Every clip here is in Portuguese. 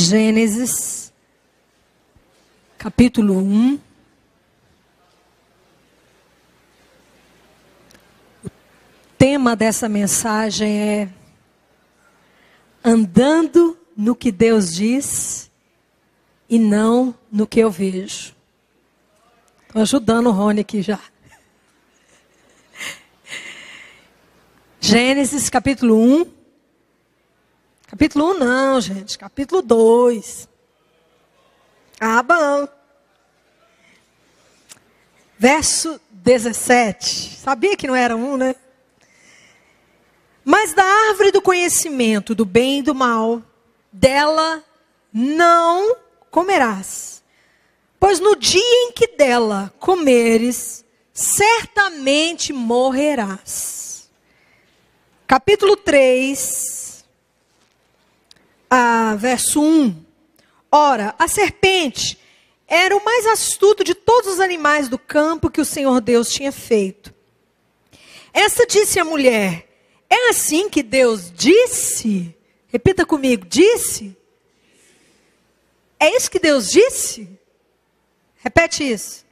Gênesis, capítulo 1. O tema dessa mensagem é andando no que Deus diz e não no que eu vejo. Estou ajudando o Rony aqui já. Gênesis capítulo 1. Capítulo 1 não, gente. Capítulo 2. Ah, bom. Verso 17. Sabia que não era 1, né? Mas da árvore do conhecimento do bem e do mal, dela não comerás. Pois no dia em que dela comeres, certamente morrerás. Capítulo 3. Verso 1. Ora, a serpente era o mais astuto de todos os animais do campo que o Senhor Deus tinha feito. Esta disse à mulher: é assim que Deus disse? Repita comigo, disse? É isso que Deus disse? Repete isso.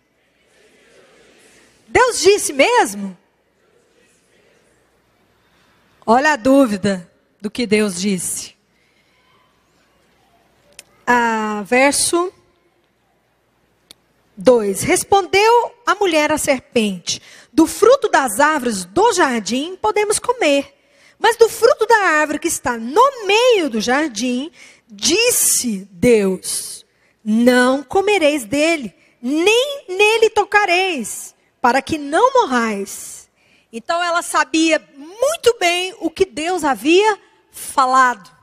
Deus disse mesmo? Olha a dúvida do que Deus disse. Verso 2. Respondeu a mulher à serpente: do fruto das árvores do jardim podemos comer, mas do fruto da árvore que está no meio do jardim, disse Deus: não comereis dele, nem nele tocareis, para que não morrais. Então ela sabia muito bem o que Deus havia falado.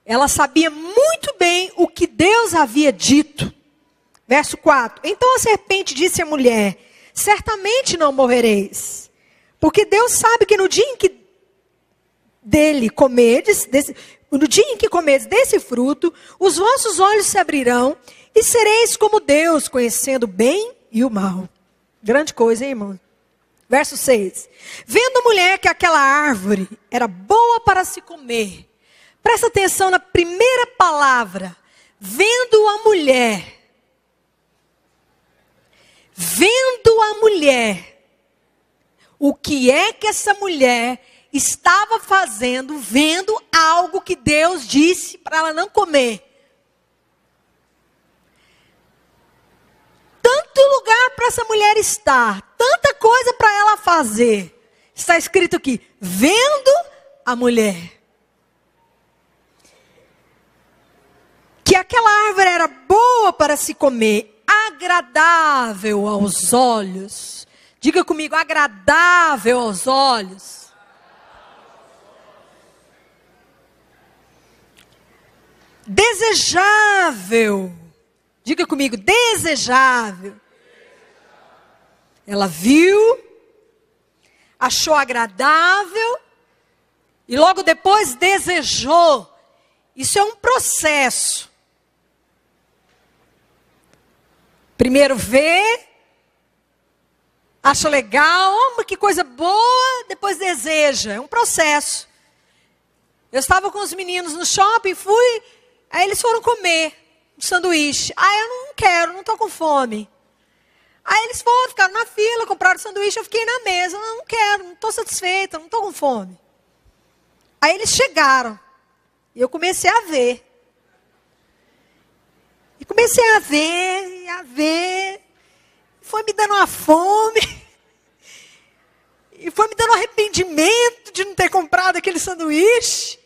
Ela sabia muito bem o que Deus havia dito. Verso 4. Então a serpente disse à mulher: certamente não morrereis, porque Deus sabe que no dia em que comedes desse fruto, os vossos olhos se abrirão e sereis como Deus, conhecendo o bem e o mal. Grande coisa, hein, irmão? Verso 6. Vendo a mulher que aquela árvore era boa para se comer. Presta atenção na primeira palavra. Vendo a mulher. Vendo a mulher. O que é que essa mulher estava fazendo, vendo algo que Deus disse para ela não comer? Tanto lugar para essa mulher estar, tanta coisa para ela fazer. Está escrito aqui, vendo a mulher. Que aquela árvore era boa para se comer, agradável aos olhos. Diga comigo, agradável aos olhos. Desejável. Diga comigo, desejável. Ela viu, achou agradável e logo depois desejou. Isso é um processo. Primeiro vê, acha legal, que coisa boa, depois deseja. É um processo. Eu estava com os meninos no shopping, fui, aí eles foram comer um sanduíche. Eu não quero, não estou com fome. Aí eles foram, ficaram na fila, compraram sanduíche, eu fiquei na mesa. Não quero, não estou satisfeita, não estou com fome. Aí eles chegaram, e eu comecei a ver. E comecei a ver, e a ver. Foi me dando uma fome. E foi me dando um arrependimento de não ter comprado aquele sanduíche.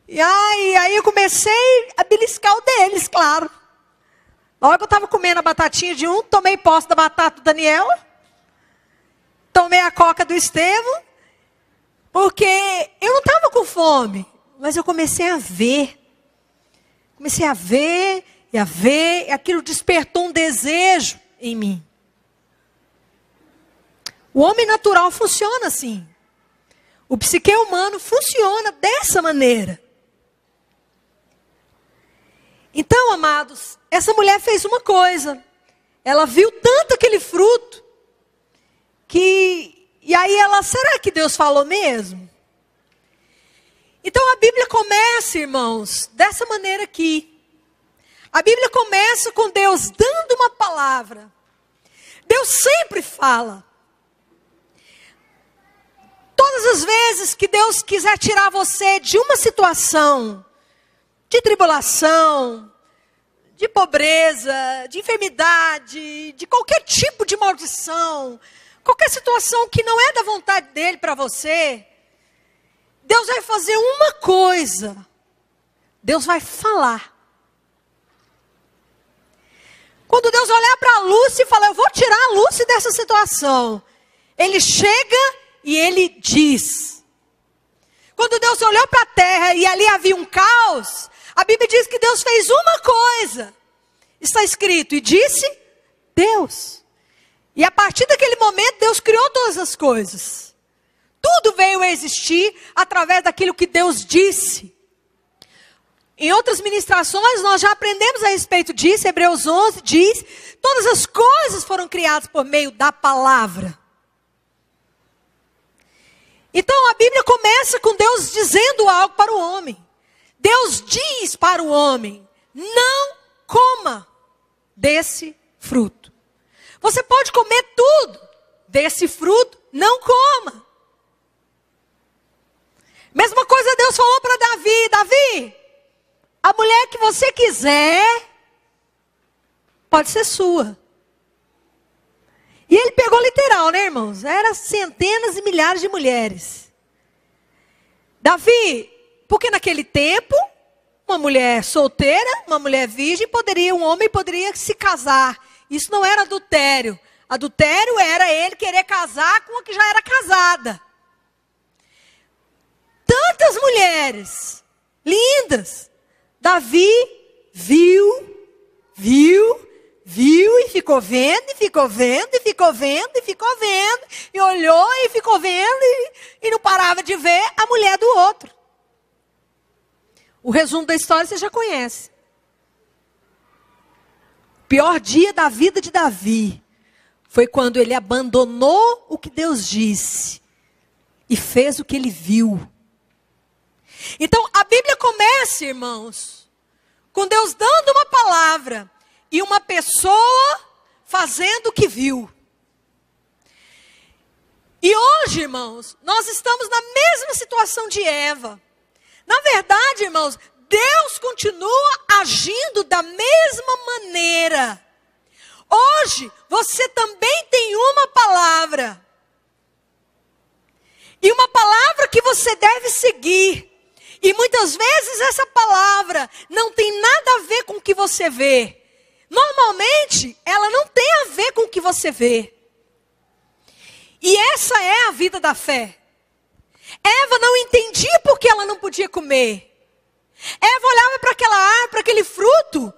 E aí eu comecei a beliscar o deles, claro. Na hora que eu estava comendo a batatinha de um, tomei posse da batata do Daniel. Tomei a coca do Estevão. Porque eu não estava com fome. Mas eu comecei a ver. Comecei a ver, e aquilo despertou um desejo em mim. O homem natural funciona assim. O psique humano funciona dessa maneira. Então, amados, essa mulher fez uma coisa. Ela viu tanto aquele fruto, e aí ela, será que Deus falou mesmo? Então a Bíblia começa, irmãos, dessa maneira aqui. A Bíblia começa com Deus dando uma palavra. Deus sempre fala. Todas as vezes que Deus quiser tirar você de uma situação, de tribulação, de pobreza, de enfermidade, de qualquer tipo de maldição, qualquer situação que não é da vontade dele para você, Deus vai fazer uma coisa. Deus vai falar. Quando Deus olhar para a Lúcia e falar, eu vou tirar a Lúcia dessa situação, Ele chega e Ele diz. Quando Deus olhou para a terra e ali havia um caos, a Bíblia diz que Deus fez uma coisa. Está escrito, e disse Deus. E a partir daquele momento, Deus criou todas as coisas. Tudo veio a existir através daquilo que Deus disse. Em outras ministrações, nós já aprendemos a respeito disso. Hebreus 11 diz, todas as coisas foram criadas por meio da palavra. Então a Bíblia começa com Deus dizendo algo para o homem. Deus diz para o homem, não coma desse fruto. Você pode comer tudo desse fruto, não coma. Mesma coisa Deus falou para Davi, Davi, a mulher que você quiser, pode ser sua. E ele pegou literal, né, irmãos? Eram centenas e milhares de mulheres. Davi, porque naquele tempo, uma mulher solteira, uma mulher virgem, um homem poderia se casar. Isso não era adultério. Adultério era ele querer casar com a que já era casada. Tantas mulheres lindas. Davi viu e ficou vendo, e ficou vendo, e ficou vendo, e ficou vendo, e olhou e ficou vendo, e não parava de ver a mulher do outro. O resumo da história você já conhece. O pior dia da vida de Davi foi quando ele abandonou o que Deus disse e fez o que ele viu. Então, a Bíblia começa, irmãos, com Deus dando uma palavra e uma pessoa fazendo o que viu. E hoje, irmãos, nós estamos na mesma situação de Eva. Na verdade, irmãos, Deus continua agindo da mesma maneira. Hoje, você também tem uma palavra. E uma palavra que você deve seguir. E muitas vezes essa palavra não tem nada a ver com o que você vê. Normalmente, ela não tem a ver com o que você vê. E essa é a vida da fé. Eva não entendia por que ela não podia comer. Eva olhava para aquela árvore, para aquele fruto.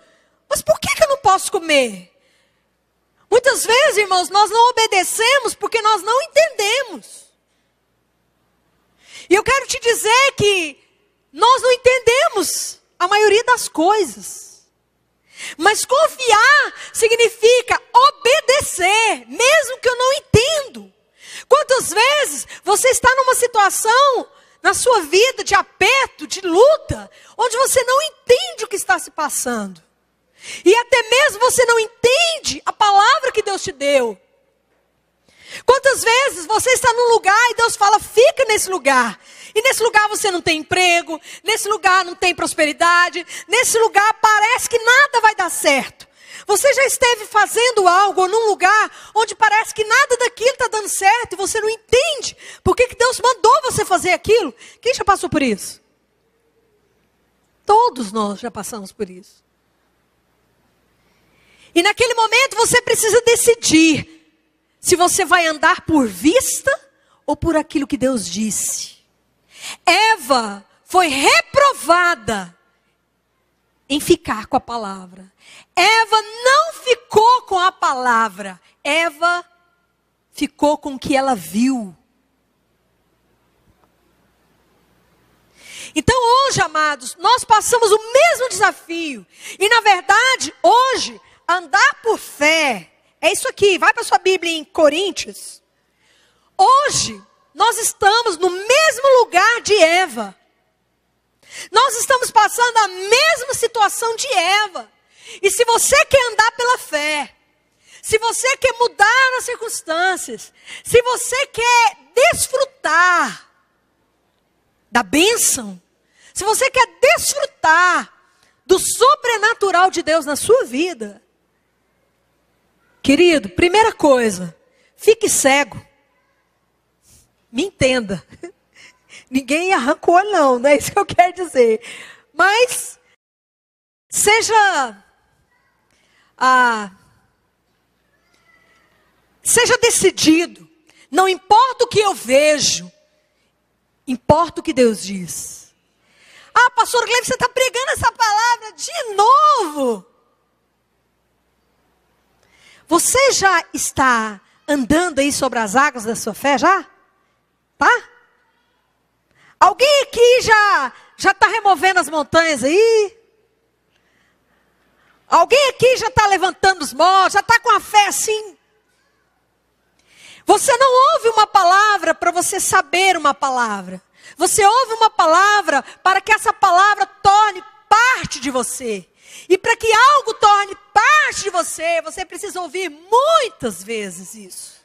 Mas por que eu não posso comer? Muitas vezes, irmãos, nós não obedecemos porque nós não entendemos. E eu quero te dizer que nós não entendemos a maioria das coisas. Mas confiar significa obedecer, mesmo que eu não entendo. Quantas vezes você está numa situação na sua vida de aperto, de luta, onde você não entende o que está se passando. E até mesmo você não entende a palavra que Deus te deu. Quantas vezes você está num lugar e Deus fala, fica nesse lugar. E nesse lugar você não tem emprego, nesse lugar não tem prosperidade, nesse lugar parece que nada vai dar certo. Você já esteve fazendo algo num lugar onde parece que nada daquilo está dando certo e você não entende por que Deus mandou você fazer aquilo? Quem já passou por isso? Todos nós já passamos por isso. E naquele momento você precisa decidir se você vai andar por vista ou por aquilo que Deus disse. Eva foi reprovada em ficar com a palavra. Eva não ficou com a palavra. Eva ficou com o que ela viu. Então hoje, amados, nós passamos o mesmo desafio. E na verdade, hoje, andar por fé, é isso aqui, vai para sua Bíblia em Coríntios. Hoje, nós estamos no mesmo lugar de Eva. Nós estamos passando a mesma situação de Eva. E se você quer andar pela fé, se você quer mudar as circunstâncias, se você quer desfrutar da bênção, se você quer desfrutar do sobrenatural de Deus na sua vida, querido, primeira coisa, fique cego. Me entenda. Ninguém arranca o olho, não é isso que eu quero dizer. Mas seja decidido. Não importa o que eu vejo, importa o que Deus diz. Ah, pastor Gleber, você está pregando essa palavra de novo. Você já está andando aí sobre as águas da sua fé, já? Tá? Alguém aqui já está removendo as montanhas aí? Alguém aqui já está levantando os mortos, já está com a fé assim? Você não ouve uma palavra para você saber uma palavra. Você ouve uma palavra para que essa palavra torne parte de você. E para que algo torne parte de você, você precisa ouvir muitas vezes isso.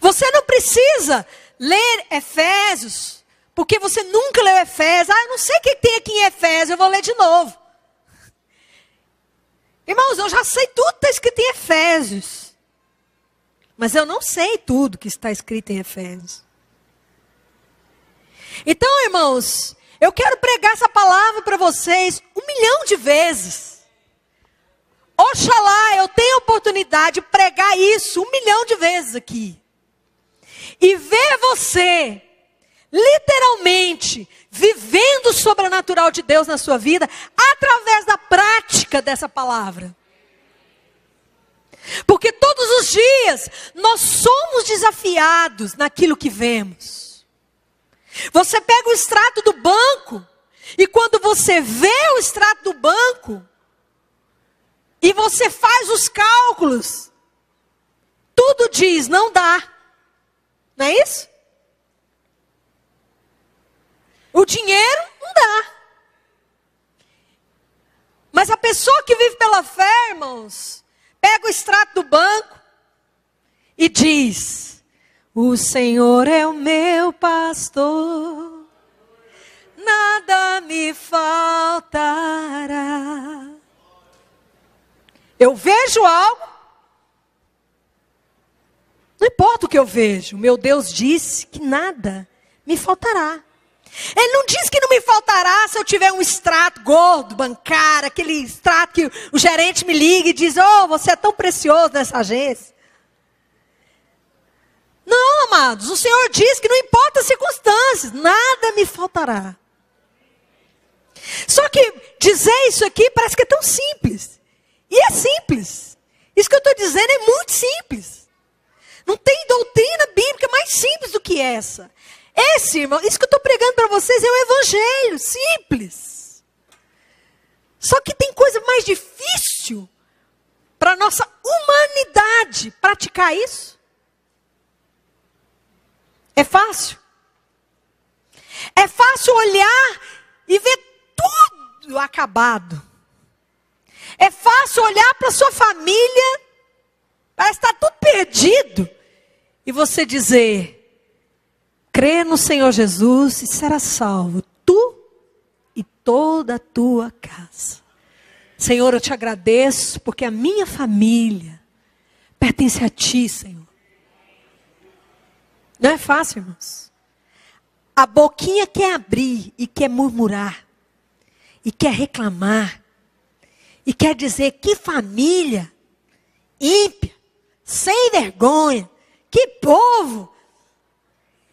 Você não precisa ler Efésios, porque você nunca leu Efésios. Ah, eu não sei o que tem aqui em Efésios, eu vou ler de novo. Irmãos, eu já sei tudo que está escrito em Efésios. Mas eu não sei tudo que está escrito em Efésios. Então, irmãos, eu quero pregar essa palavra para vocês 1 milhão de vezes. Oxalá eu tenha a oportunidade de pregar isso 1 milhão de vezes aqui. E ver você, literalmente, vivendo o sobrenatural de Deus na sua vida, através da prática dessa palavra. Porque todos os dias, nós somos desafiados naquilo que vemos. Você pega o extrato do banco, e quando você vê o extrato do banco, e você faz os cálculos, tudo diz, não dá. Não é isso? O dinheiro não dá. Mas a pessoa que vive pela fé, irmãos, pega o extrato do banco e diz: o Senhor é o meu pastor, nada me faltará. Eu vejo algo, não importa o que eu vejo, meu Deus disse que nada me faltará. Ele não diz que não me faltará se eu tiver um extrato gordo, bancário, aquele extrato que o gerente me liga e diz: oh, você é tão precioso nessa agência. Não, amados, o Senhor diz que não importa as circunstâncias, nada me faltará. Só que dizer isso aqui parece que é tão simples. E é simples. Isso que eu estou dizendo é muito simples. Não tem doutrina bíblica mais simples do que essa. Irmão, isso que eu estou pregando para vocês é o evangelho, simples. Só que tem coisa mais difícil para a nossa humanidade praticar isso. É fácil. É fácil olhar e ver tudo acabado. É fácil olhar para a sua família, parece que está tudo perdido, e você dizer: crê no Senhor Jesus e será salvo, tu e toda a tua casa. Senhor, eu te agradeço porque a minha família pertence a ti, Senhor. Não é fácil, irmãos. A boquinha quer abrir e quer murmurar, e quer reclamar, e quer dizer: que família ímpia, sem vergonha, que povo,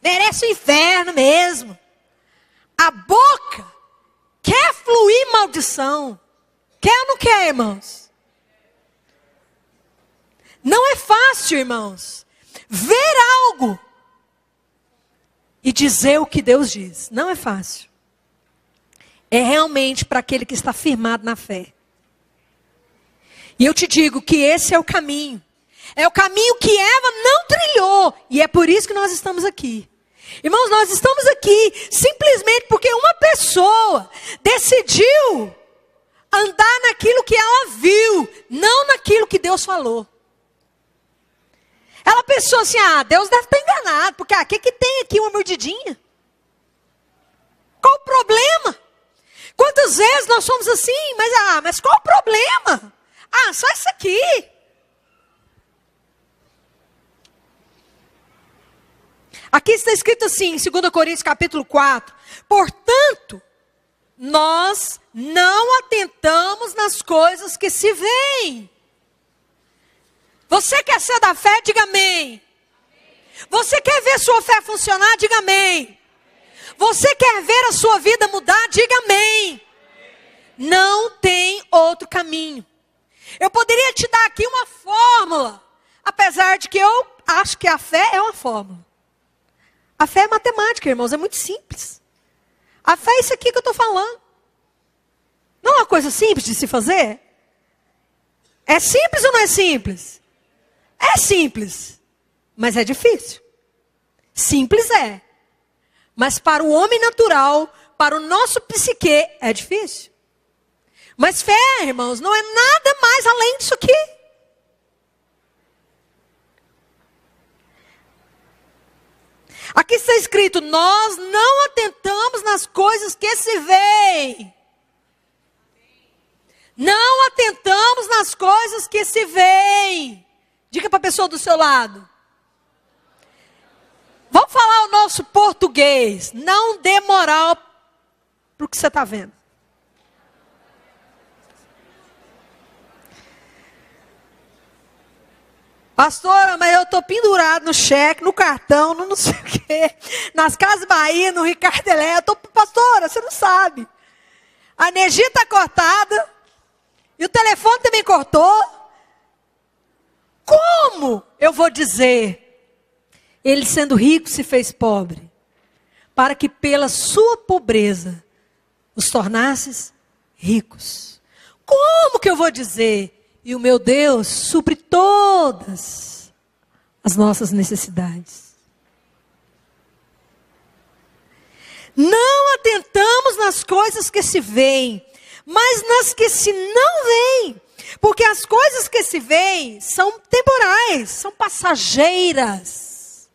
merece o inferno mesmo. A boca quer fluir maldição. Quer ou não quer, irmãos? Não é fácil, irmãos, ver algo e dizer o que Deus diz. Não é fácil. É realmente para aquele que está firmado na fé. E eu te digo que esse é o caminho. É o caminho que Eva não trilhou. E é por isso que nós estamos aqui. Irmãos, nós estamos aqui simplesmente porque uma pessoa decidiu andar naquilo que ela viu, não naquilo que Deus falou. Ela pensou assim, Deus deve estar enganado, porque o que tem aqui uma mordidinha? Qual o problema? Quantas vezes nós somos assim, mas qual o problema? Só isso aqui. Aqui está escrito assim, em 2 Coríntios capítulo 4. Portanto, nós não atentamos nas coisas que se veem. Você quer ser da fé? Diga amém. Você quer ver sua fé funcionar? Diga amém. Você quer ver a sua vida mudar? Diga amém. Não tem outro caminho. Eu poderia te dar aqui uma fórmula, apesar de que eu acho que a fé é uma fórmula. A fé é matemática, irmãos, é muito simples. A fé é isso aqui que eu estou falando. Não é uma coisa simples de se fazer? É simples ou não é simples? É simples, mas é difícil. Simples é. Mas para o homem natural, para o nosso psique, é difícil. Mas fé, irmãos, não é nada mais além disso aqui. Aqui está escrito, nós não atentamos nas coisas que se veem. Não atentamos nas coisas que se veem. Diga para a pessoa do seu lado. Vamos falar o nosso português. Não dê moral para o que você está vendo. Pastora, mas eu estou pendurado no cheque, no cartão, no não sei o quê. Nas Casas Bahia, no Ricardo Elé. Pastora, você não sabe. A energia está cortada. E o telefone também cortou. Como eu vou dizer? Ele sendo rico se fez pobre, para que pela sua pobreza os tornasses ricos. Como que eu vou dizer? E o meu Deus supre todas as nossas necessidades. Não atentamos nas coisas que se veem, mas nas que se não veem. Porque as coisas que se veem são temporais, são passageiras.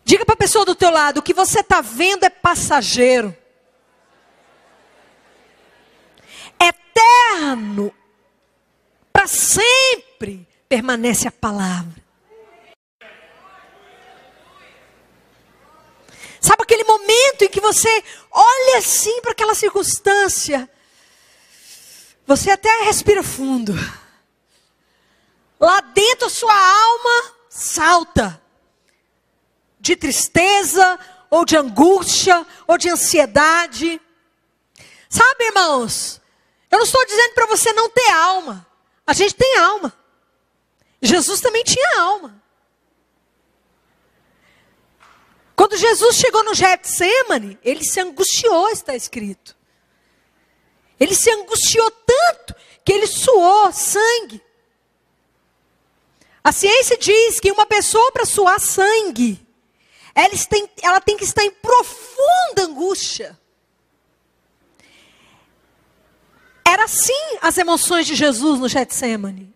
Diga para a pessoa do teu lado, o que você está vendo é passageiro. Eterno, para sempre, permanece a palavra. Sabe aquele momento em que você olha assim para aquela circunstância, você até respira fundo. Lá dentro a sua alma salta. De tristeza, ou de angústia, ou de ansiedade. Sabe, irmãos, eu não estou dizendo para você não ter alma. A gente tem alma. Jesus também tinha alma. Quando Jesus chegou no Getsemane, ele se angustiou, está escrito. Ele se angustiou tanto que ele suou sangue. A ciência diz que uma pessoa para suar sangue, ela tem que estar em profunda angústia. Era assim as emoções de Jesus no Getsemane.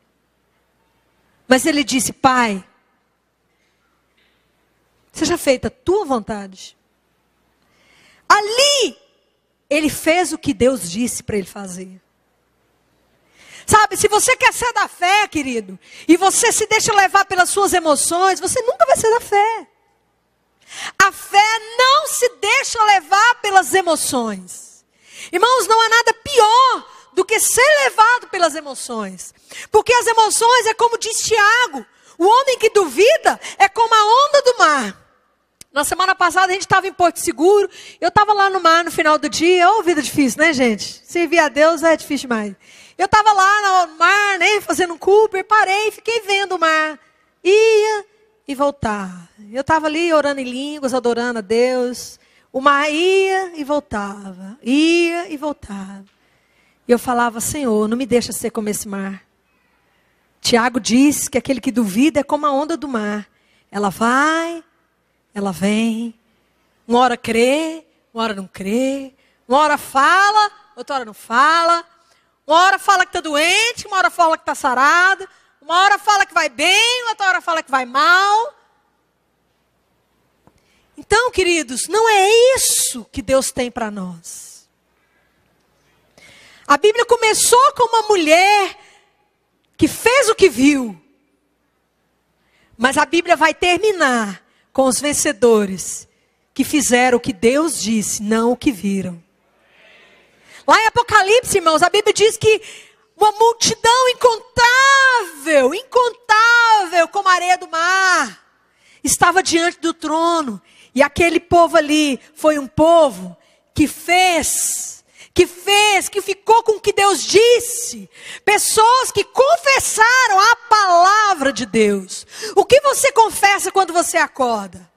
Mas ele disse, Pai, seja feita a tua vontade. Ali, ele fez o que Deus disse para ele fazer. Sabe, se você quer ser da fé, querido, e você se deixa levar pelas suas emoções, você nunca vai ser da fé. A fé não se deixa levar pelas emoções. Irmãos, não há nada pior do que ser levado pelas emoções. Porque as emoções, é como diz Tiago, o homem que duvida é como a onda do mar. Na semana passada a gente estava em Porto Seguro, eu estava lá no mar no final do dia. Ô, vida difícil, né, gente? Servir a Deus é difícil demais. Eu estava lá no mar, né, fazendo um Cooper, parei, fiquei vendo o mar. Ia e voltava. Eu estava ali orando em línguas, adorando a Deus. O mar ia e voltava. Ia e voltava. E eu falava, Senhor, não me deixa ser como esse mar. Tiago diz que aquele que duvida é como a onda do mar. Ela vai ela vem, uma hora crê, uma hora não crê, uma hora fala, outra hora não fala, uma hora fala que está doente, uma hora fala que está sarada, uma hora fala que vai bem, outra hora fala que vai mal. Então, queridos, não é isso que Deus tem para nós. A Bíblia começou com uma mulher que fez o que viu. Mas a Bíblia vai terminar com os vencedores que fizeram o que Deus disse, não o que viram. Lá em Apocalipse, irmãos, a Bíblia diz que uma multidão incontável como a areia do mar, estava diante do trono. E aquele povo ali foi um povo que ficou com o que Deus disse. Pessoas que confessaram a palavra de Deus. O que você confessa quando você acorda?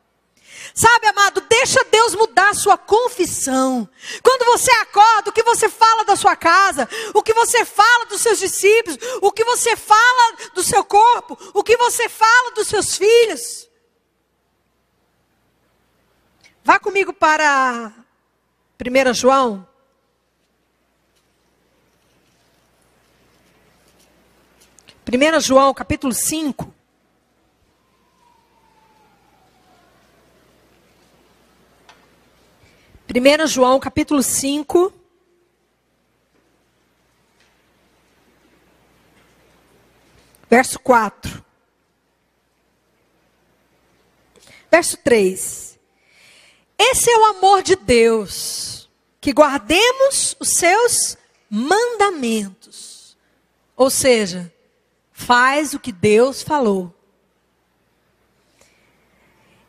Sabe, amado, deixa Deus mudar a sua confissão. Quando você acorda, o que você fala da sua casa, o que você fala dos seus discípulos, o que você fala do seu corpo, o que você fala dos seus filhos. Vá comigo para 1 João. 1 João, capítulo 5. João, capítulo 5. Verso 4. Verso 3. Esse é o amor de Deus, que guardemos os seus mandamentos. Ou seja, faz o que Deus falou.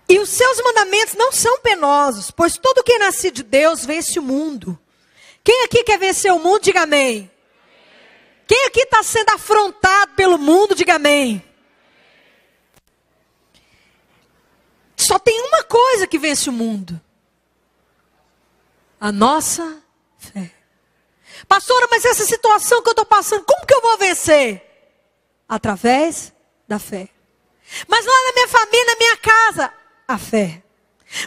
E os seus mandamentos não são penosos, pois todo que é nascido de Deus vence o mundo. Quem aqui quer vencer o mundo, diga amém. Quem aqui está sendo afrontado pelo mundo, diga amém. Só tem uma coisa que vence o mundo. A nossa fé. Pastora, mas essa situação que eu estou passando, como que eu vou vencer? Através da fé. Mas lá na minha família, na minha casa, a fé.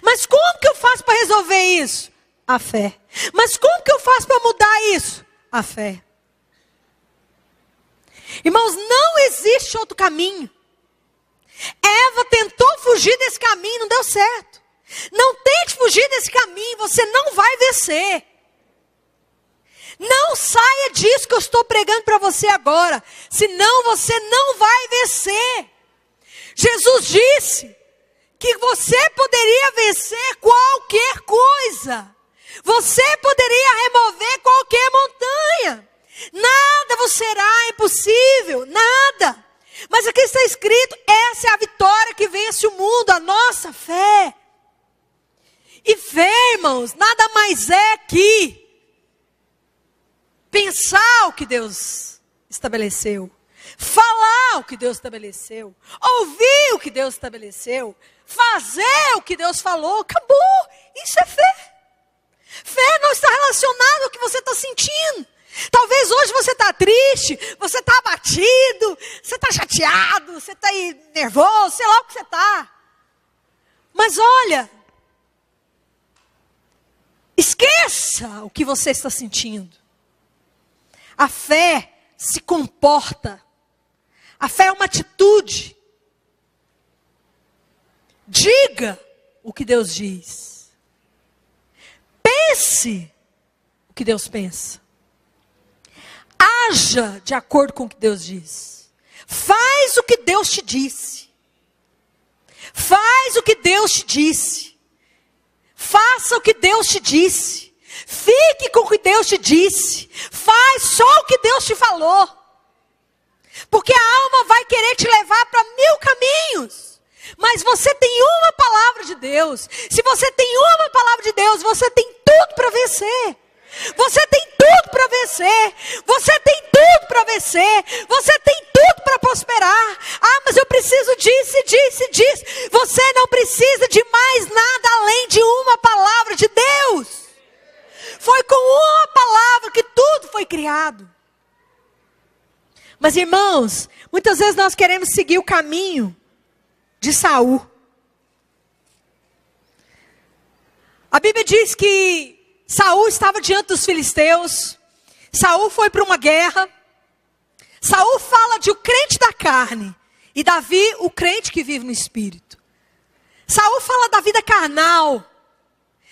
Mas como que eu faço para resolver isso? A fé. Mas como que eu faço para mudar isso? A fé. Irmãos, não existe outro caminho. Eva tentou fugir desse caminho, não deu certo. Não tente fugir desse caminho, você não vai vencer. Não saia disso que eu estou pregando para você agora, senão você não vai vencer. Jesus disse que você poderia vencer qualquer coisa. Você poderia remover qualquer montanha. Nada vos será impossível, nada. Mas aqui está escrito, essa é a vitória que vence o mundo, a nossa fé. E fé, irmãos, nada mais é que pensar o que Deus estabeleceu, falar o que Deus estabeleceu, ouvir o que Deus estabeleceu, fazer o que Deus falou, acabou. Isso é fé. Fé não está relacionado ao que você está sentindo. Talvez hoje você está triste, você está abatido, você está chateado, você está nervoso, sei lá o que você está. Mas olha, esqueça o que você está sentindo. A fé se comporta. A fé é uma atitude. Diga o que Deus diz. Pense o que Deus pensa. Haja de acordo com o que Deus diz. Faz o que Deus te disse. Faz o que Deus te disse. Faça o que Deus te disse. Fique com o que Deus te disse. Faz só o que Deus te falou. Porque a alma vai querer te levar para 1000 caminhos. Mas você tem uma palavra de Deus. Se você tem uma palavra de Deus, você tem tudo para vencer. Você tem tudo para vencer. Você tem tudo para vencer. Você tem tudo para prosperar. Ah, mas eu preciso disso. Você não precisa de mais nada além de uma palavra de Deus. Foi com uma palavra que tudo foi criado. Mas irmãos, muitas vezes nós queremos seguir o caminho de Saul. A Bíblia diz que Saul estava diante dos filisteus. Saul foi para uma guerra. Saul fala de o crente da carne. E Davi, o crente que vive no espírito. Saul fala da vida carnal.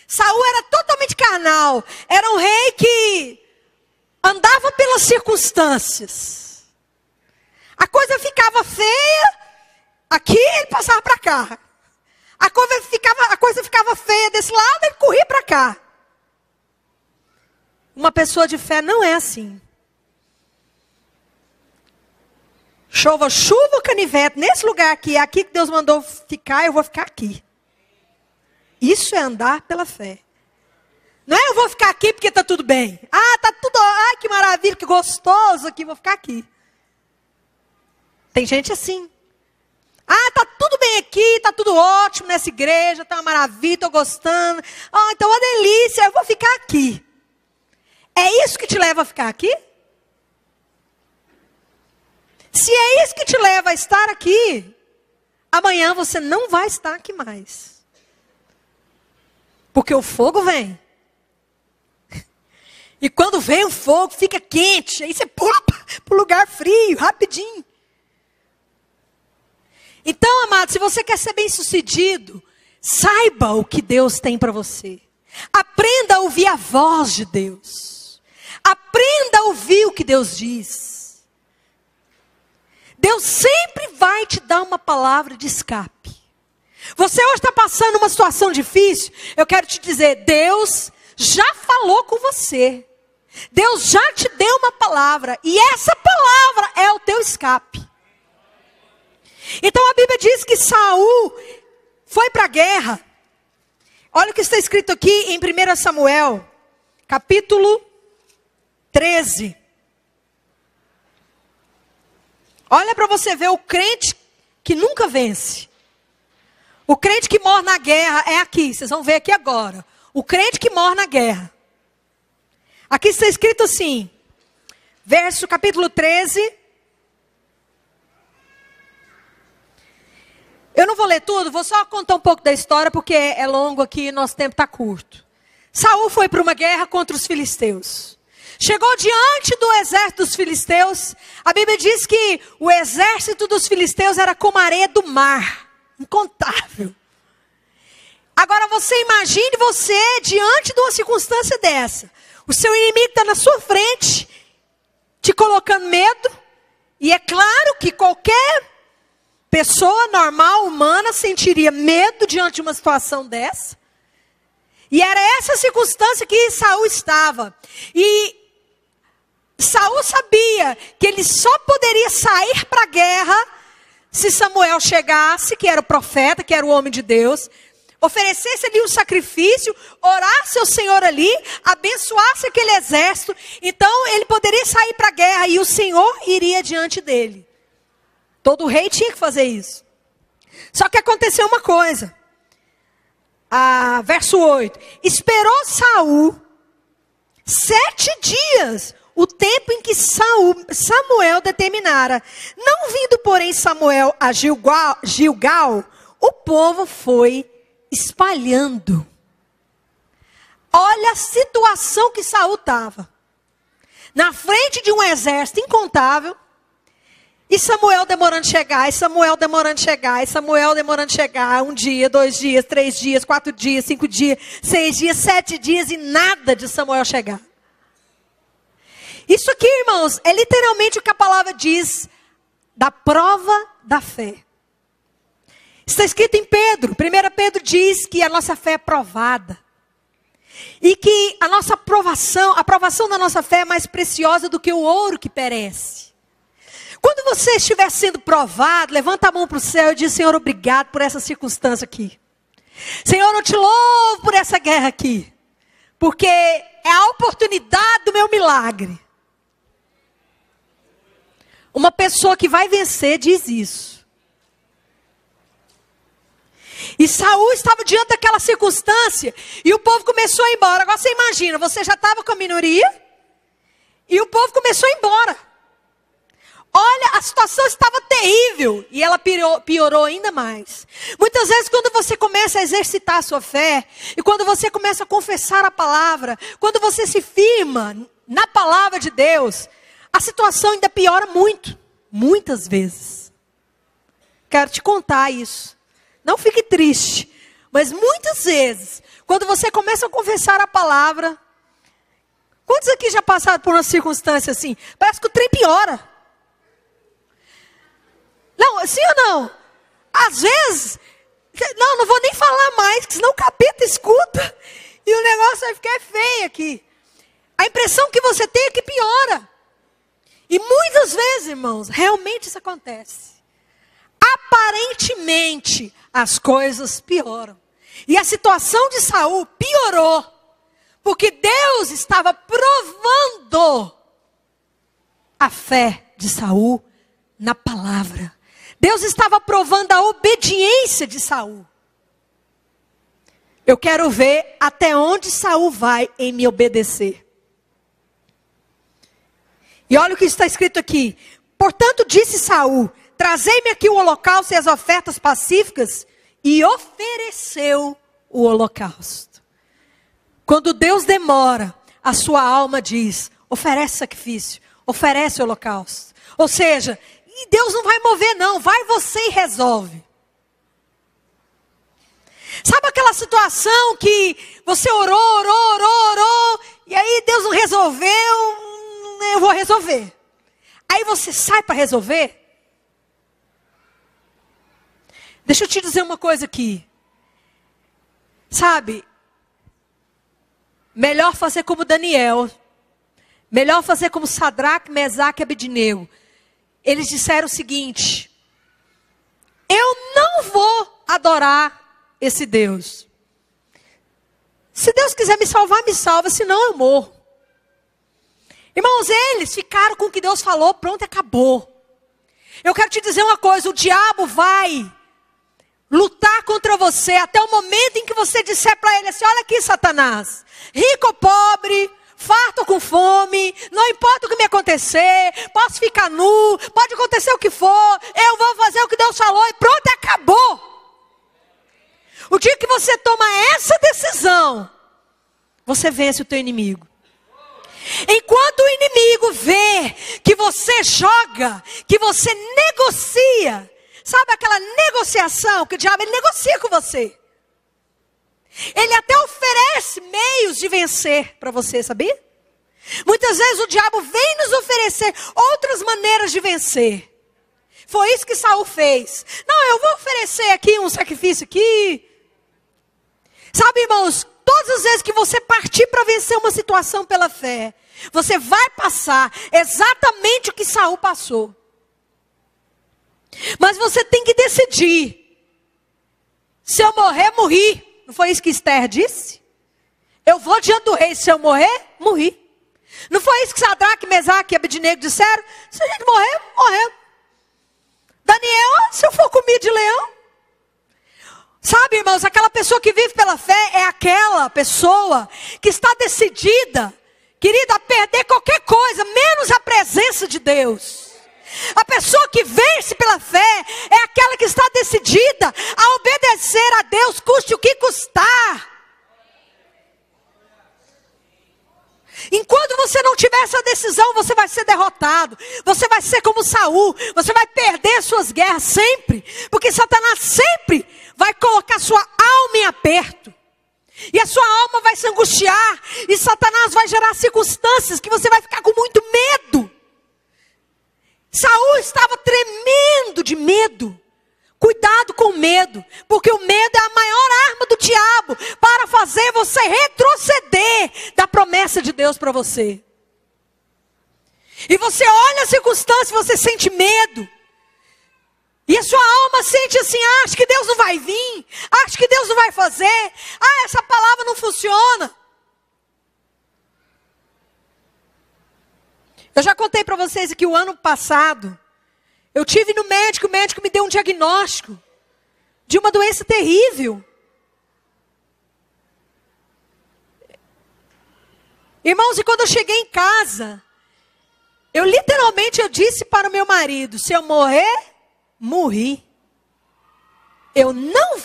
Saul era totalmente carnal. Era um rei que andava pelas circunstâncias. A coisa ficava feia, aqui ele passava para cá. A coisa ficava feia desse lado, ele corria para cá. Uma pessoa de fé não é assim. Chova chuva ou canivete, nesse lugar aqui, é aqui que Deus mandou ficar, eu vou ficar aqui. Isso é andar pela fé. Não é eu vou ficar aqui porque está tudo bem. Ah, está tudo, ai que maravilha, que gostoso aqui, vou ficar aqui. Tem gente assim. Ah, está tudo bem aqui, está tudo ótimo nessa igreja, está uma maravilha, estou gostando. Ah, então é uma delícia, eu vou ficar aqui. É isso que te leva a ficar aqui? Se é isso que te leva a estar aqui, amanhã você não vai estar aqui mais. Porque o fogo vem. E quando vem o fogo, fica quente. Aí você pula para o lugar frio, rapidinho. Então, amado, se você quer ser bem-sucedido, saiba o que Deus tem para você. Aprenda a ouvir a voz de Deus. Aprenda a ouvir o que Deus diz. Deus sempre vai te dar uma palavra de escape. Você hoje está passando uma situação difícil, eu quero te dizer, Deus já falou com você. Deus já te deu uma palavra, e essa palavra é o teu escape. Então a Bíblia diz que Saul foi para a guerra. Olha o que está escrito aqui em 1 Samuel, capítulo 13. Olha para você ver o crente que nunca vence. O crente que morre na guerra é aqui, vocês vão ver aqui agora. O crente que morre na guerra. Aqui está escrito assim, verso capítulo 13. Eu não vou ler tudo, vou só contar um pouco da história, porque é longo aqui e nosso tempo está curto. Saul foi para uma guerra contra os filisteus. Chegou diante do exército dos filisteus. A Bíblia diz que o exército dos filisteus era como a areia do mar. Incontável. Agora você imagine você diante de uma circunstância dessa. O seu inimigo está na sua frente, te colocando medo. E é claro que qualquer pessoa normal, humana, sentiria medo diante de uma situação dessa. E era essa circunstância que Saul estava. E Saul sabia que ele só poderia sair para a guerra se Samuel chegasse, que era o profeta, que era o homem de Deus, oferecesse ali um sacrifício, orasse ao Senhor ali, abençoasse aquele exército. Então ele poderia sair para a guerra e o Senhor iria diante dele. Todo rei tinha que fazer isso. Só que aconteceu uma coisa. Verso 8. Esperou Saul 7 dias, o tempo em que Samuel determinara. Não vindo, porém, Samuel a Gilgal, o povo foi espalhando. Olha a situação que Saul estava. Na frente de um exército incontável. E Samuel demorando de chegar, e Samuel demorando de chegar, e Samuel demorando de chegar. 1 dia, 2 dias, 3 dias, 4 dias, 5 dias, 6 dias, 7 dias, e nada de Samuel chegar. Isso aqui, irmãos, é literalmente o que a palavra diz da prova da fé. Está escrito em Pedro. 1 Pedro diz que a nossa fé é provada. E que a nossa aprovação, a aprovação da nossa fé é mais preciosa do que o ouro que perece. Quando você estiver sendo provado, levanta a mão para o céu e diz: Senhor, obrigado por essa circunstância aqui. Senhor, eu te louvo por essa guerra aqui. Porque é a oportunidade do meu milagre. Uma pessoa que vai vencer diz isso. E Saul estava diante daquela circunstância e o povo começou a ir embora. Agora você imagina, você já estava com a minoria e o povo começou a ir embora. Olha, a situação estava terrível e ela piorou ainda mais. Muitas vezes quando você começa a exercitar a sua fé, e quando você começa a confessar a palavra, quando você se firma na palavra de Deus, a situação ainda piora muito, muitas vezes. Quero te contar isso. Não fique triste, mas muitas vezes, quando você começa a confessar a palavra, quantos aqui já passaram por uma circunstância assim? Parece que o trem piora. Não, sim ou não? Às vezes, não vou nem falar mais, porque senão o capeta escuta e o negócio vai ficar feio aqui. A impressão que você tem é que piora. E muitas vezes, irmãos, realmente isso acontece. Aparentemente, as coisas pioram. E a situação de Saul piorou, porque Deus estava provando a fé de Saul na palavra. Deus estava provando a obediência de Saul. Eu quero ver até onde Saul vai em me obedecer. E olha o que está escrito aqui. Portanto, disse Saul: trazei-me aqui o holocausto e as ofertas pacíficas. E ofereceu o holocausto. Quando Deus demora, a sua alma diz: oferece sacrifício, oferece o holocausto. Ou seja, e Deus não vai mover não, vai você e resolve. Sabe aquela situação que você orou, e aí Deus não resolveu, eu vou resolver. Aí você sai para resolver. Deixa eu te dizer uma coisa aqui. Sabe, melhor fazer como Daniel, melhor fazer como Sadraque, Mesaque e Abednego. Eles disseram o seguinte: eu não vou adorar esse Deus. Se Deus quiser me salvar, me salva, senão eu morro. Irmãos, eles ficaram com o que Deus falou, pronto, acabou. Eu quero te dizer uma coisa: o diabo vai lutar contra você até o momento em que você disser para ele assim: olha aqui, Satanás, rico ou pobre, farto ou com fome, não importa o que me acontecer, posso ficar nu, pode acontecer o que for, eu vou fazer o que Deus falou e pronto, acabou. O dia que você toma essa decisão, você vence o teu inimigo. Enquanto o inimigo vê que você joga, que você negocia, sabe aquela negociação que o diabo ele negocia com você? Ele até oferece meios de vencer para você, sabia? Muitas vezes o diabo vem nos oferecer outras maneiras de vencer. Foi isso que Saul fez. Não, eu vou oferecer aqui um sacrifício aqui. Sabe, irmãos, todas as vezes que você partir para vencer uma situação pela fé, você vai passar exatamente o que Saul passou. Mas você tem que decidir. Se eu morrer, morri. Não foi isso que Esther disse? Eu vou diante do rei, se eu morrer, morri. Não foi isso que Sadraque, Mesaque e Abednego disseram? Se a gente morrer, morremos. Daniel, se eu for comido de leão. Sabe, irmãos, aquela pessoa que vive pela fé é aquela pessoa que está decidida, querida, a perder qualquer coisa, menos a presença de Deus. A pessoa que vence pela fé é aquela que está decidida a obedecer a Deus, custe o que custar. Enquanto você não tiver essa decisão, você vai ser derrotado. Você vai ser como Saul. Você vai perder suas guerras sempre. Porque Satanás sempre vai colocar sua alma em aperto. E a sua alma vai se angustiar. E Satanás vai gerar circunstâncias que você vai ficar com muito medo. Saul estava tremendo de medo. Cuidado com o medo, porque o medo é a maior arma do diabo para fazer você retroceder da promessa de Deus para você. E você olha a circunstância, você sente medo. E a sua alma sente assim: acho que Deus não vai vir, acho que Deus não vai fazer, essa palavra não funciona. Eu já contei para vocês que o ano passado, eu tive no médico, o médico me deu um diagnóstico de uma doença terrível. Irmãos, e quando eu cheguei em casa, Eu disse para o meu marido, se eu morrer, morri. Eu não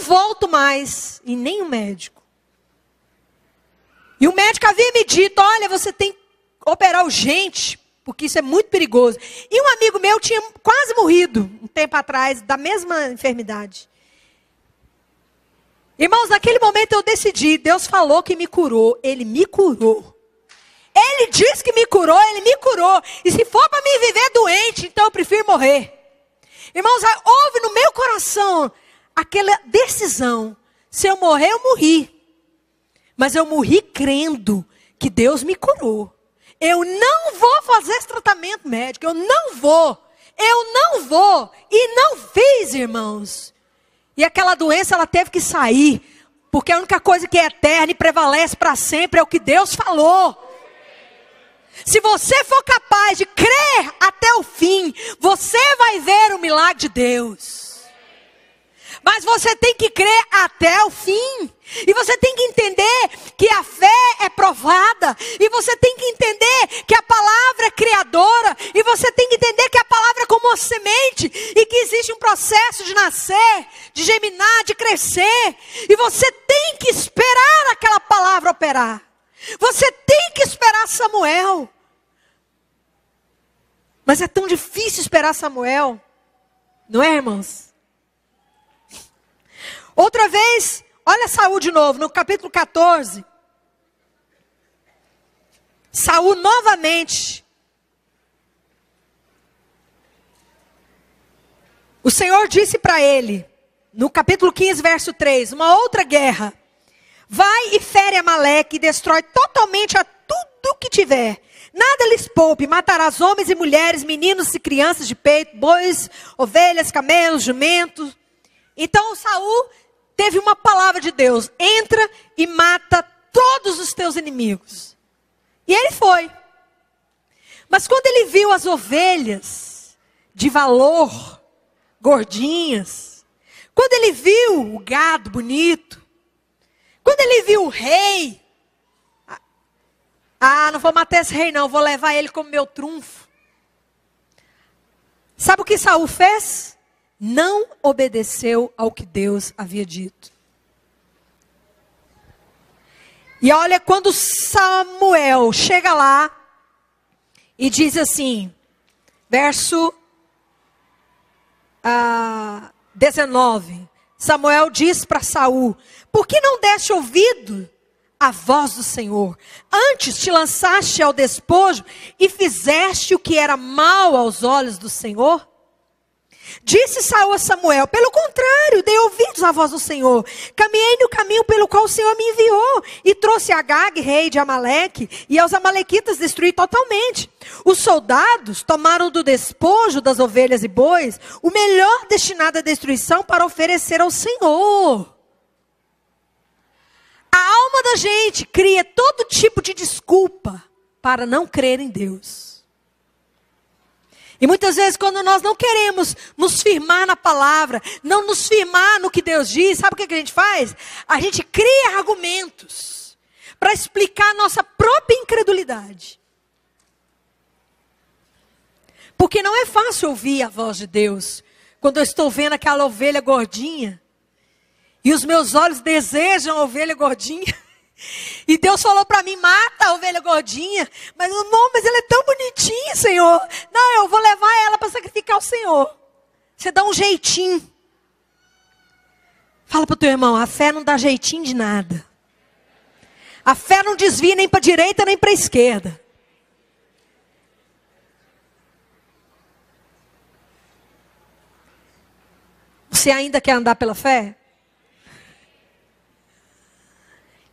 volto mais em nenhum médico. E o médico havia me dito, olha, você tem que operar urgente, porque isso é muito perigoso. E um amigo meu tinha quase morrido, um tempo atrás, da mesma enfermidade. Irmãos, naquele momento eu decidi, Deus falou que me curou, Ele me curou. Ele disse que me curou, Ele me curou. E se for para mim viver doente, então eu prefiro morrer. Irmãos, houve no meu coração aquela decisão. Se eu morrer, eu morri. Mas eu morri crendo que Deus me curou. Eu não vou fazer esse tratamento médico. Eu não vou. E não fiz, irmãos. E aquela doença, ela teve que sair. Porque a única coisa que é eterna e prevalece para sempre é o que Deus falou. Se você for capaz de crer até o fim, você vai ver o milagre de Deus. Mas você tem que crer até o fim. E você tem que entender que a fé é provada. E você tem que entender que a palavra é criadora. E você tem que entender que a palavra é como uma semente. E que existe um processo de nascer, de germinar, de crescer. E você tem que esperar aquela palavra operar. Você tem que esperar Samuel. Mas é tão difícil esperar Samuel. Não é, irmãos? Outra vez, olha Saul de novo, no capítulo 14. Saul novamente. O Senhor disse para ele, no capítulo 15, verso 3, uma outra guerra. Vai e fere Amaleque e destrói totalmente a tudo que tiver. Nada lhes poupe, matarás homens e mulheres, meninos e crianças de peito, bois, ovelhas, camelos, jumentos. Então Saul teve uma palavra de Deus. Entra e mata todos os teus inimigos. E ele foi. Mas quando ele viu as ovelhas de valor, gordinhas, quando ele viu o gado bonito, quando ele viu o rei, não vou matar esse rei não, vou levar ele como meu trunfo. Sabe o que Saul fez? Não obedeceu ao que Deus havia dito. E olha, quando Samuel chega lá e diz assim, verso 19, Samuel diz para Saul, por que não deste ouvido a voz do Senhor? Antes te lançaste ao despojo e fizeste o que era mal aos olhos do Senhor? Disse Saul a Samuel, pelo contrário, dei ouvidos à voz do Senhor. Caminhei no caminho pelo qual o Senhor me enviou. E trouxe Agag, rei de Amaleque, e aos amalequitas destruí totalmente. Os soldados tomaram do despojo das ovelhas e bois o melhor destinado à destruição para oferecer ao Senhor. A alma da gente cria todo tipo de desculpa para não crer em Deus. E muitas vezes quando nós não queremos nos firmar na palavra, não nos firmar no que Deus diz, sabe o que a gente faz? A gente cria argumentos para explicar a nossa própria incredulidade. Porque não é fácil ouvir a voz de Deus quando eu estou vendo aquela ovelha gordinha e os meus olhos desejam a ovelha gordinha. E Deus falou para mim, mata a ovelha gordinha. Mas ela é tão bonitinha, Senhor. Não, eu vou levar ela para sacrificar ao Senhor. Você dá um jeitinho. Fala para o teu irmão, a fé não dá jeitinho de nada. A fé não desvia nem para a direita nem para a esquerda. Você ainda quer andar pela fé?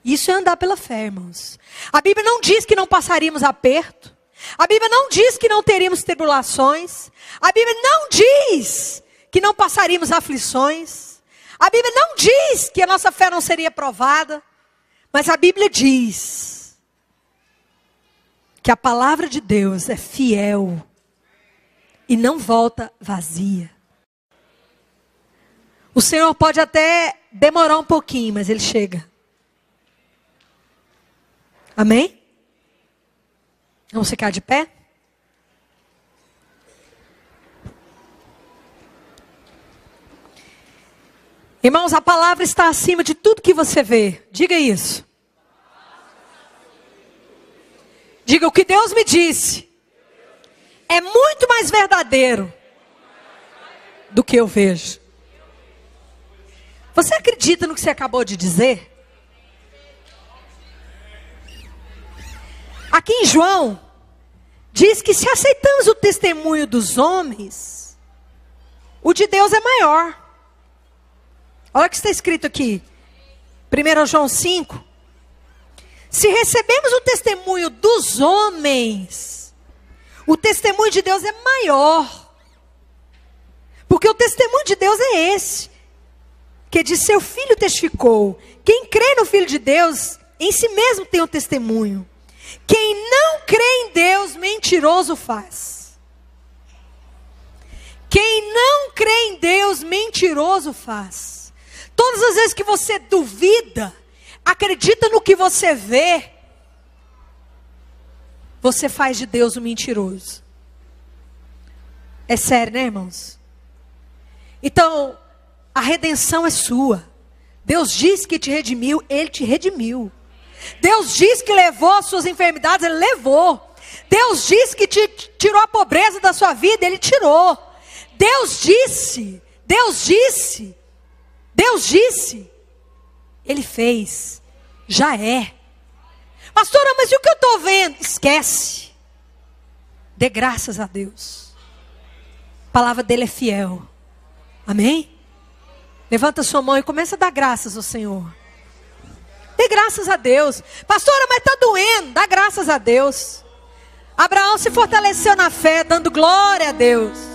Isso é andar pela fé, irmãos. A Bíblia não diz que não passaríamos aperto. A Bíblia não diz que não teríamos tribulações. A Bíblia não diz que não passaríamos aflições. A Bíblia não diz que a nossa fé não seria provada. Mas a Bíblia diz que a palavra de Deus é fiel e não volta vazia. O Senhor pode até demorar um pouquinho, mas Ele chega. Amém? Vamos ficar de pé? Irmãos, a palavra está acima de tudo que você vê. Diga isso. Diga, o que Deus me disse é muito mais verdadeiro do que eu vejo. Você acredita no que você acabou de dizer? Aqui em João, diz que se aceitamos o testemunho dos homens, o de Deus é maior. Olha o que está escrito aqui. 1 João 5. Se recebemos o testemunho dos homens, o testemunho de Deus é maior. Porque o testemunho de Deus é esse. Que de seu Filho testificou. Quem crê no Filho de Deus, em si mesmo tem um testemunho. Quem não crê em Deus, mentiroso faz. Quem não crê em Deus, mentiroso faz. Todas as vezes que você duvida, acredita no que você vê, você faz de Deus um mentiroso. É sério, né, irmãos? Então, a redenção é sua. Deus diz que te redimiu, Ele te redimiu. Deus diz que levou as suas enfermidades, Ele levou. Deus diz que te tirou a pobreza da sua vida, Ele tirou. Deus disse, Ele fez, já é. Pastora, mas e o que eu estou vendo? Esquece. Dê graças a Deus. A palavra dele é fiel. Amém? Levanta sua mão e começa a dar graças ao Senhor. Dê graças a Deus. Pastora, mas está doendo. Dá graças a Deus. Abraão se fortaleceu na fé, dando glória a Deus.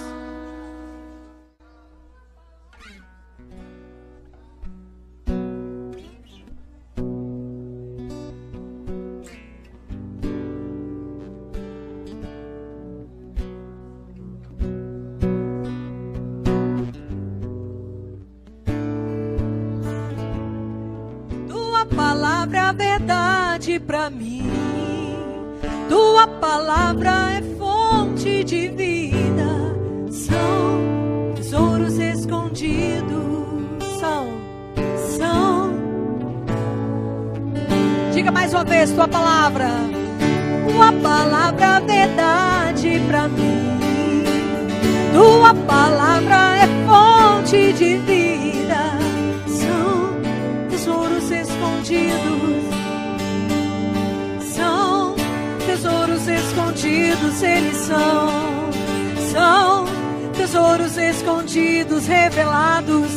Palavra é a verdade para mim. Tua palavra é fonte de vida. São tesouros escondidos. São. Diga mais uma vez, tua palavra. Tua palavra é a verdade para mim. Tua palavra é fonte de vida. São tesouros escondidos, são tesouros escondidos, eles são tesouros escondidos, revelados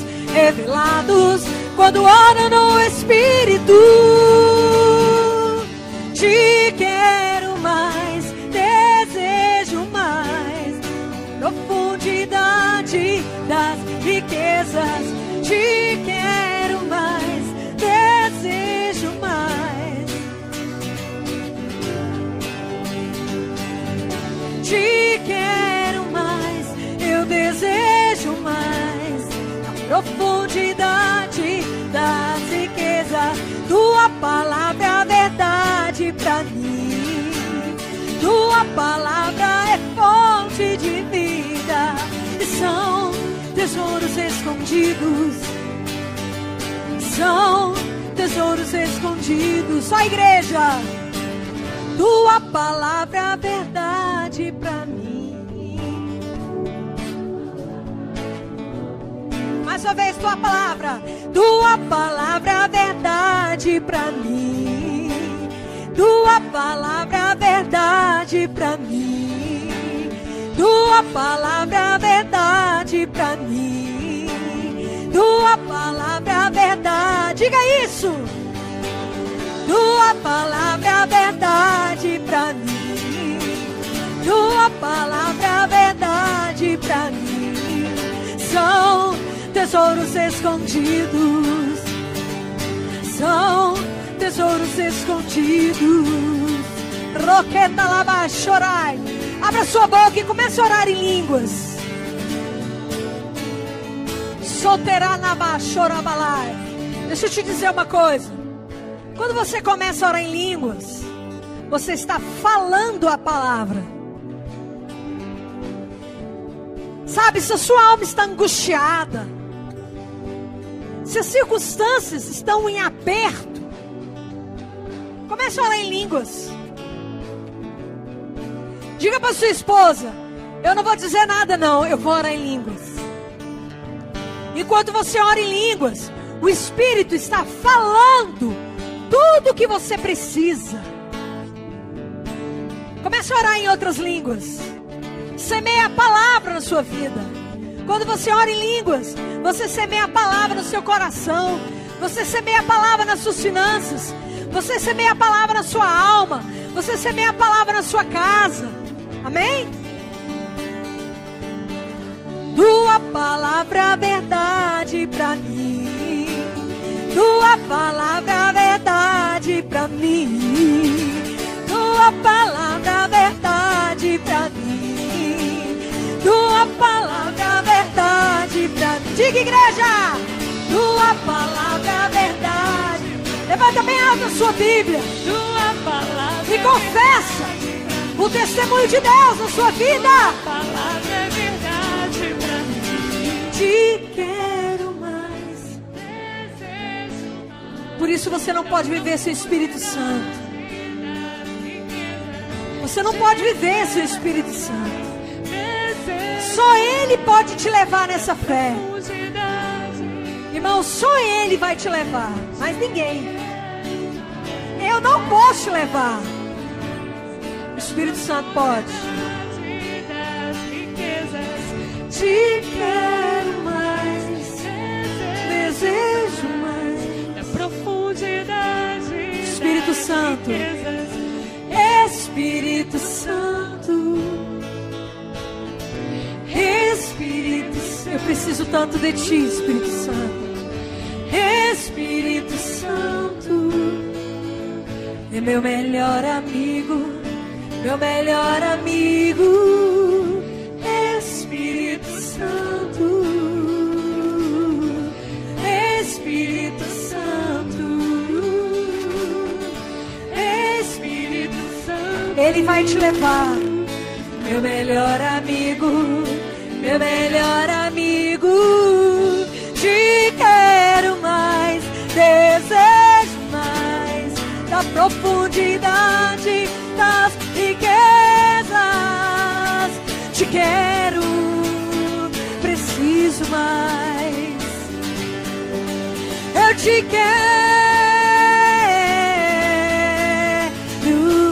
quando oro no Espírito. Te quero mais, desejo mais, profundidade das riquezas. Te quero mais, desejo mais. Te quero mais, eu desejo mais. A profundidade das riquezas. Tua palavra é a verdade pra mim. Tua palavra é fonte de vida. E são tesouros escondidos. São tesouros escondidos. Só a igreja. Tua palavra é a verdade pra mim. Mais uma vez, tua palavra. Tua palavra é a verdade pra mim. Tua palavra é a verdade pra mim. Tua palavra é a verdade pra mim. Tua palavra é a verdade. Diga isso. Tua palavra é a verdade pra mim. Tua palavra é a verdade pra mim. São tesouros escondidos. São tesouros escondidos. Roqueta lava chorai. Abra sua boca e comece a orar em línguas. Solterá lava chorabalai. Deixa eu te dizer uma coisa. Quando você começa a orar em línguas, você está falando a palavra. Sabe, se a sua alma está angustiada, se as circunstâncias estão em aperto, comece a orar em línguas. Diga para sua esposa: eu não vou dizer nada não, eu vou orar em línguas. Enquanto você ora em línguas, o Espírito está falando tudo o que você precisa. Comece a orar em outras línguas. Semeia a palavra na sua vida. Quando você ora em línguas, você semeia a palavra no seu coração. Você semeia a palavra nas suas finanças. Você semeia a palavra na sua alma. Você semeia a palavra na sua casa. Amém? Tua palavra é verdade pra mim. Tua palavra é verdade pra mim. Tua palavra é verdade pra mim. Tua palavra é verdade pra mim. Diga, igreja! Tua palavra é verdade. Levanta bem alto a sua Bíblia. Tua palavra e confessa o testemunho de Deus na sua vida. Tua palavra é verdade pra mim. Te quero mais. Por isso você não pode viver sem o Espírito Santo. Você não pode viver sem o Espírito Santo. Só Ele pode te levar nessa fé. Irmão, só Ele vai te levar, mas ninguém. Eu não posso te levar. O Espírito Santo pode. Te quero mais, desejo mais. Da profundidade. Espírito Santo. Espírito Santo. Espírito Santo. Eu preciso tanto de Ti, Espírito Santo. Espírito Santo. É meu melhor amigo. Meu melhor amigo. Espírito Santo. Espírito Santo. Espírito Santo. Ele vai te levar. Meu melhor amigo. Meu melhor amigo. Te quero mais. Desejo mais. Da profundidade das riquezas. Te quero, preciso mais. Eu te quero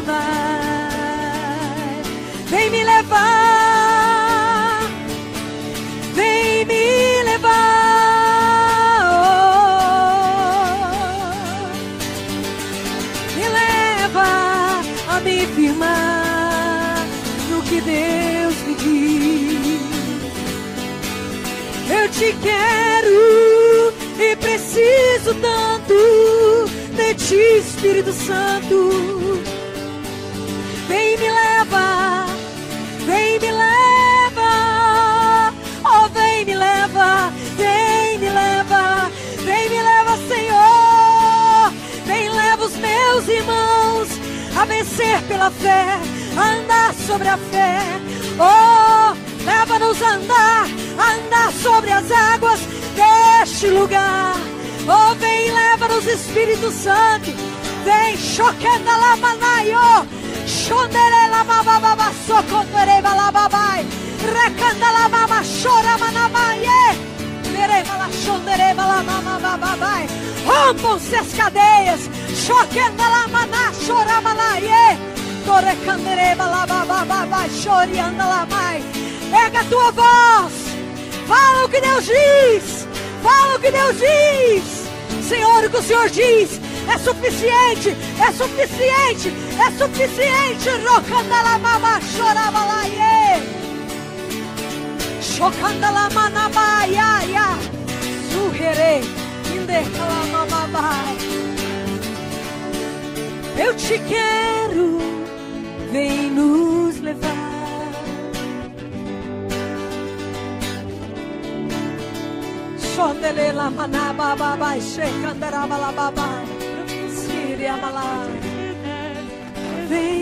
mais. Vem me levar, vem me levar. Me leva a me firmar no que Deus me diz. Eu te quero e preciso tanto de Ti, Espírito Santo. Vem me leva, vem me leva, oh vem me leva, vem me leva, vem me leva, Senhor. Vem leva os meus irmãos a vencer pela fé, a andar sobre a fé. Oh, leva-nos a andar sobre as águas deste lugar. Oh, vem, leva-nos, Espírito Santo. Vem, choquenda lá, manaio, chondere lá, bababá, socondere lá, babai, recanda lá, mama, chora, manamaie, mereva lá, chondere lá, mama, babai. Rompam-se as cadeias, choquenda lá, maná, chora, manaie, torrecandere lá, bababá, chorianda lá, mai. Pega a tua voz, fala o que Deus diz, fala o que Deus diz. Senhor, o que o Senhor diz é suficiente, é suficiente, é suficiente. Rocandala mama chorava lá, chocandala manaba ya suhere indecala mamaba. Eu te quero, vem nos levar. Chondele la manaba baba, checandara bala baba, siria mala. Vem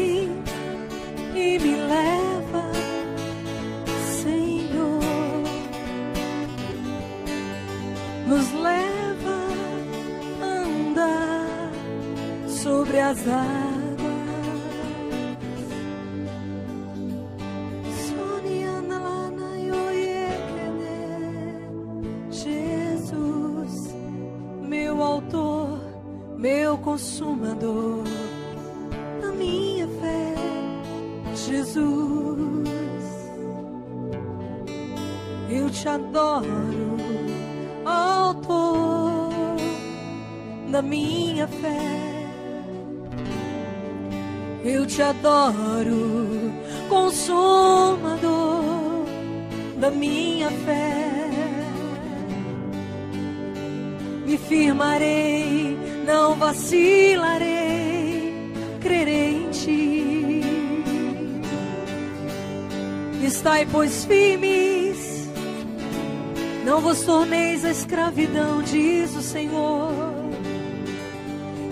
sobre as águas. Jesus, meu autor, meu consumador da minha fé. Jesus, eu te adoro, autor da minha fé. Eu te adoro, consumador da minha fé. Me firmarei, não vacilarei, crerei em ti. Estai, pois, firmes, não vos torneis a escravidão, diz o Senhor.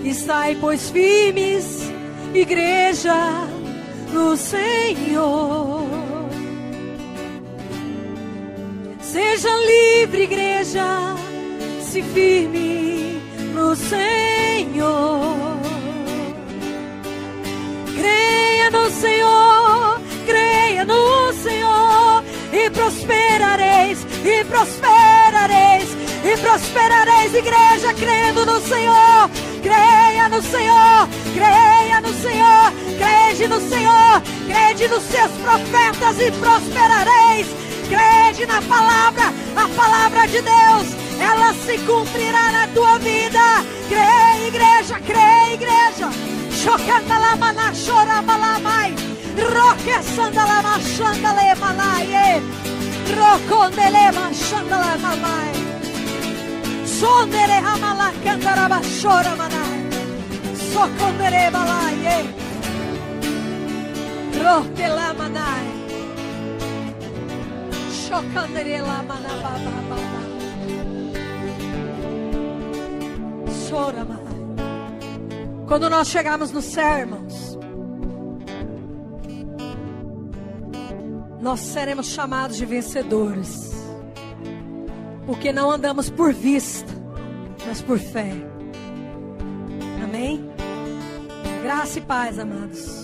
Estai, pois, firmes, igreja no Senhor. Seja livre, igreja, se firme no Senhor. Creia no Senhor, creia no Senhor, e prosperareis, e prosperareis, e prosperareis, igreja, crendo no Senhor. Creia no Senhor, creia no Senhor, crede no Senhor, crede nos seus profetas e prosperareis. Crede na palavra, a palavra de Deus, ela se cumprirá na tua vida. Creia, igreja, creia, igreja. Chocandalama chora malamai, roque sandalama chandale malai, rocondelema chandala malai, sondere hamala candaraba chora manai, socondere malai, roque la manai, chocandere la manababa, chora manai. Quando nós chegarmos no céu, irmãos, nós seremos chamados de vencedores, porque não andamos por vista, mas por fé. Amém? Graça e paz, amados.